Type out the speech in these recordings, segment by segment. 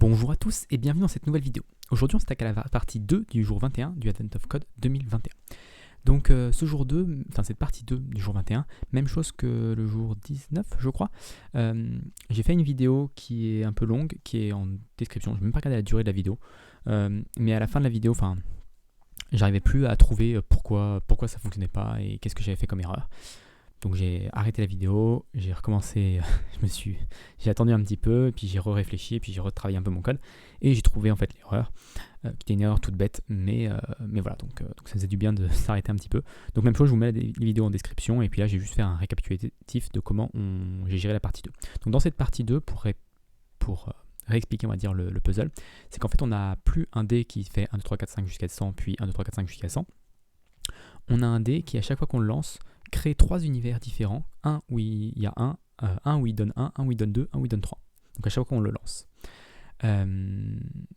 Bonjour à tous et bienvenue dans cette nouvelle vidéo. Aujourd'hui on s'attaque à la partie 2 du jour 21 du Advent of Code 2021. Donc cette partie 2 du jour 21, même chose que le jour 19 je crois. J'ai fait une vidéo qui est un peu longue, qui est en description, je ne vais même pas regarder la durée de la vidéo. Mais à la fin de la vidéo, j'arrivais plus à trouver pourquoi ça fonctionnait pas et qu'est-ce que j'avais fait comme erreur. Donc j'ai arrêté la vidéo, j'ai recommencé, j'ai attendu un petit peu, et puis j'ai réfléchi, et puis j'ai retravaillé un peu mon code, et j'ai trouvé en fait l'erreur, qui était une erreur toute bête, mais voilà, donc ça faisait du bien de s'arrêter un petit peu. Donc même chose, je vous mets les vidéos en description, et puis là j'ai juste fait un récapitulatif de comment j'ai géré la partie 2. Donc dans cette partie 2, pour réexpliquer on va dire le puzzle, c'est qu'en fait on n'a plus un dé qui fait 1, 2, 3, 4, 5 jusqu'à 100, puis 1, 2, 3, 4, 5 jusqu'à 100. On a un dé qui à chaque fois qu'on le lance, crée 3 univers différents, un où il y a un où il donne un où il donne 2, un où il donne 3. Donc à chaque fois qu'on le lance.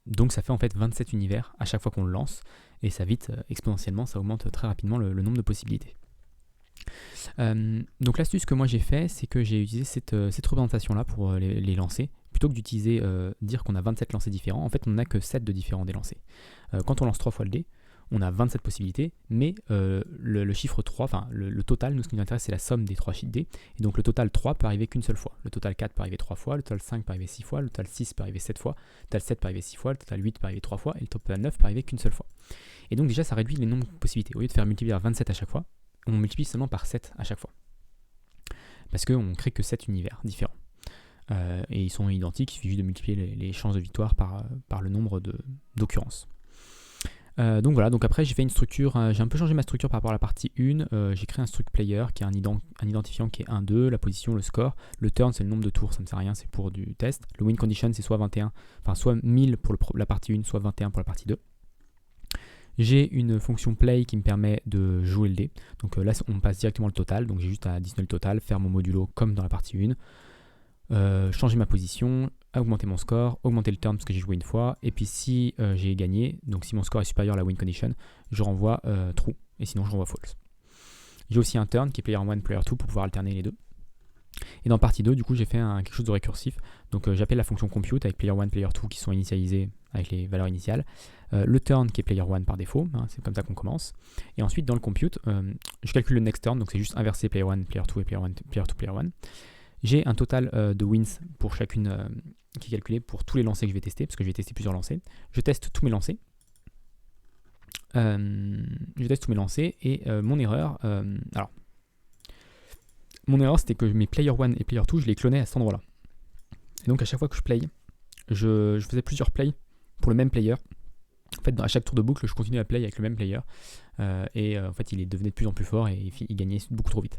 Donc ça fait en fait 27 univers à chaque fois qu'on le lance, et ça vite exponentiellement, ça augmente très rapidement le nombre de possibilités. Donc l'astuce que moi j'ai fait, c'est que j'ai utilisé cette représentation là pour les lancer, plutôt que d'utiliser dire qu'on a 27 lancers différents. En fait on n'a que 7 de différents des lancers. Quand on lance 3 fois le dé, on a 27 possibilités, mais le chiffre 3, le total, nous ce qui nous intéresse c'est la somme des 3 dés, et donc le total 3 peut arriver qu'une seule fois, le total 4 peut arriver 3 fois, le total 5 peut arriver 6 fois, le total 6 peut arriver 7 fois, le total 7 peut arriver 6 fois, le total 8 peut arriver 3 fois, et le total 9 peut arriver qu'une seule fois. Et donc déjà ça réduit les nombres de possibilités, au lieu de faire multiplier par 27 à chaque fois, on multiplie seulement par 7 à chaque fois, parce qu'on ne crée que 7 univers différents. Et ils sont identiques, il suffit juste de multiplier les chances de victoire par le nombre d'occurrences. Donc voilà, donc après j'ai fait une structure, j'ai un peu changé ma structure par rapport à la partie 1, j'ai créé un struct player qui est un identifiant qui est 1, 2, la position, le score, le turn c'est le nombre de tours, ça ne sert à rien, c'est pour du test, le win condition c'est soit 21, soit 1000 pour la partie 1, soit 21 pour la partie 2. J'ai une fonction play qui me permet de jouer le dé, donc là on passe directement le total, donc j'ai juste à additionner le total, faire mon modulo comme dans la partie 1, changer ma position, augmenter mon score, augmenter le turn parce que j'ai joué une fois, et puis si j'ai gagné, donc si mon score est supérieur à la win condition, je renvoie true, et sinon je renvoie false. J'ai aussi un turn qui est player 1, player 2 pour pouvoir alterner les deux. Et dans partie 2, du coup, j'ai fait quelque chose de récursif, donc j'appelle la fonction compute avec player 1, player 2 qui sont initialisés avec les valeurs initiales, le turn qui est player 1 par défaut, c'est comme ça qu'on commence, et ensuite dans le compute, je calcule le next turn, donc c'est juste inverser player 1, player 2 et player 1, player 2, player 1. J'ai un total de wins pour chacune qui est calculé pour tous les lancers que je vais tester, parce que je vais tester plusieurs lancers. Je teste tous mes lancers. Et mon erreur, mon erreur c'était que mes player 1 et player 2, je les clonais à cet endroit-là. Et donc à chaque fois que je play, je faisais plusieurs plays pour le même player. En fait, à chaque tour de boucle, je continuais à play avec le même player. En fait, il devenait de plus en plus fort et il gagnait beaucoup trop vite.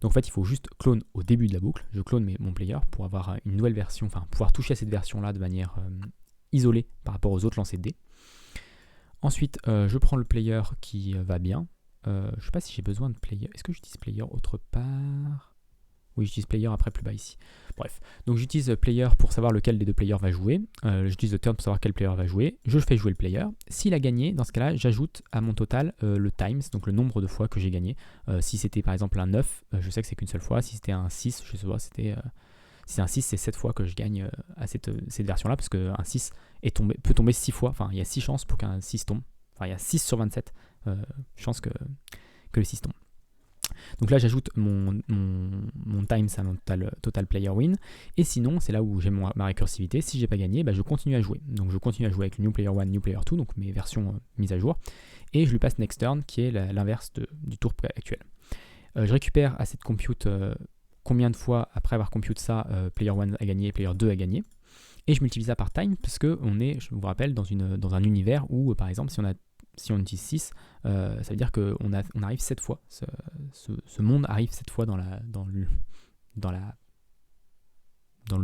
Donc en fait, il faut juste clone au début de la boucle. Je clone mon player pour avoir une nouvelle version, pouvoir toucher à cette version-là de manière isolée par rapport aux autres lancers de dés. Ensuite, je prends le player qui va bien. Je ne sais pas si j'ai besoin de player. Est-ce que j'utilise player autre part ? Oui, j'utilise player après plus bas ici. Bref, donc j'utilise player pour savoir lequel des deux players va jouer. J'utilise le turn pour savoir quel player va jouer. Je fais jouer le player. S'il a gagné, dans ce cas-là, j'ajoute à mon total le times, donc le nombre de fois que j'ai gagné. Si c'était par exemple un 9, je sais que c'est qu'une seule fois. Si c'était un 6, je sais pas, si c'est un 6, c'est 7 fois que je gagne à cette version-là, parce qu'un 6 peut tomber 6 fois. Enfin, il y a 6 chances pour qu'un 6 tombe. Enfin, il y a 6 sur 27 chances que le 6 tombe. Donc là j'ajoute mon times à mon total player win, et sinon c'est là où j'ai ma récursivité. Si j'ai pas gagné, je continue à jouer. Donc je continue à jouer avec le new player 1, new player 2, donc mes versions mises à jour, et je lui passe next turn qui est l'inverse du tour actuel. Je récupère à cette compute combien de fois après avoir compute ça player 1 a gagné, player 2 a gagné, et je multiplie ça par time parce que on est, je vous rappelle, dans un univers où par exemple si on utilise 6, ça veut dire qu'on arrive 7 fois. Ce monde arrive 7 fois dans le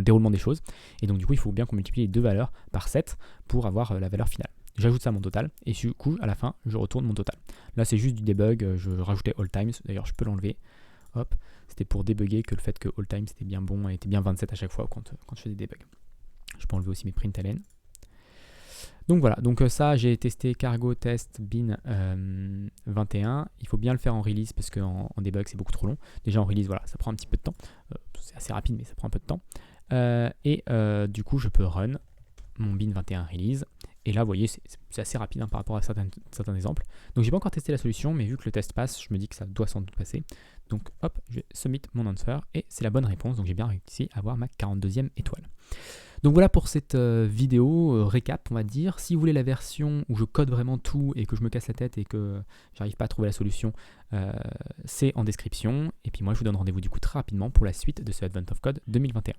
déroulement des choses. Et donc du coup, il faut bien qu'on multiplie les deux valeurs par 7 pour avoir la valeur finale. J'ajoute ça à mon total, et du coup, à la fin, je retourne mon total. Là, c'est juste du debug, je rajoutais all times, d'ailleurs, je peux l'enlever. Hop, c'était pour débugger que le fait que all times était bien bon, et était bien 27 à chaque fois quand je faisais des bugs. Je peux enlever aussi mes println. Donc voilà, donc ça j'ai testé cargo test bin 21, il faut bien le faire en release parce qu'en debug c'est beaucoup trop long. Déjà en release, voilà, ça prend un petit peu de temps, c'est assez rapide mais ça prend un peu de temps. Du coup je peux run, mon bin 21 release. Et là, vous voyez, c'est assez rapide hein, par rapport à certains exemples. Donc, j'ai pas encore testé la solution, mais vu que le test passe, je me dis que ça doit sans doute passer. Donc, hop, je vais submit mon answer et c'est la bonne réponse. Donc, j'ai bien réussi à avoir ma 42e étoile. Donc, voilà pour cette vidéo récap, on va dire. Si vous voulez la version où je code vraiment tout et que je me casse la tête et que j'arrive pas à trouver la solution, c'est en description. Et puis, moi, je vous donne rendez-vous du coup très rapidement pour la suite de ce Advent of Code 2021.